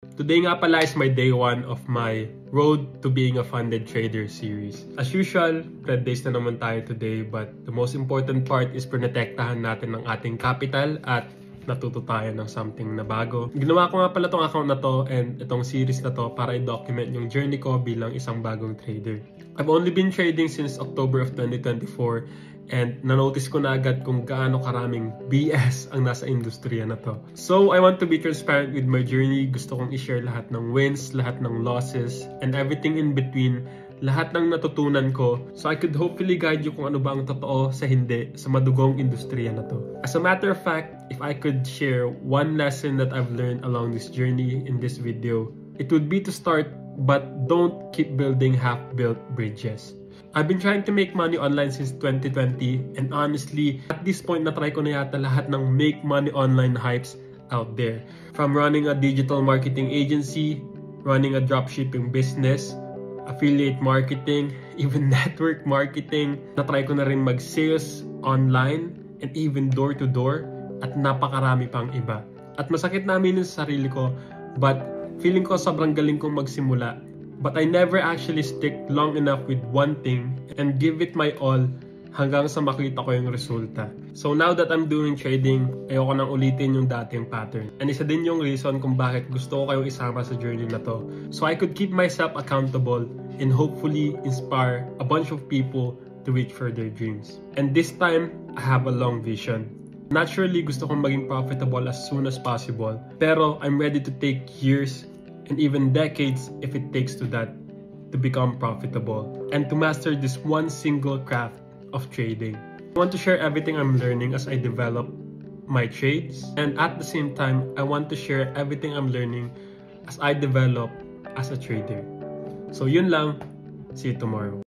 Today nga pala is my day 1 of my Road to Being a Funded Trader series. As usual, red days na naman tayo today, but the most important part is protektahan natin ang ating capital at natuto tayo ng something na bago. Ginawa ko nga pala tong account na to and itong series na to para i-document yung journey ko bilang isang bagong trader. I've only been trading since October of 2024 and na-notice ko na agad kung gaano karaming BS ang nasa industriya na to. So, I want to be transparent with my journey. Gusto kong i-share lahat ng wins, lahat ng losses, and everything in between. Lahat ng natutunan ko, so I could hopefully guide you kung ano ba ang totoo sa hindi sa madugong industriya na to. As a matter of fact, if I could share one lesson that I've learned along this journey in this video, it would be to start, but don't keep building half-built bridges. I've been trying to make money online since 2020, and honestly, at this point na-try ko na yata lahat ng make money online hypes out there. From running a digital marketing agency, running a dropshipping business, affiliate marketing, even network marketing. Na-try ko na rin mag-sales online and even door-to-door at napakarami pang iba. At masakit na aminin sa sarili ko, but feeling ko sobrang galing kong magsimula. But I never actually stick long enough with one thing and give it my all hanggang sa makita ko yung resulta. So now that I'm doing trading, ayoko nang ulitin yung dating pattern. And isa din yung reason kung bakit gusto ko kayong isama sa journey na to. So I could keep myself accountable and hopefully inspire a bunch of people to reach for their dreams. And this time, I have a long vision. Naturally, gusto kong maging profitable as soon as possible. Pero I'm ready to take years and even decades if it takes to that to become profitable and to master this one single craft of trading. I want to share everything I'm learning as I develop my trades, and at the same time, I want to share everything I'm learning as I develop as a trader. So yun lang, see you tomorrow.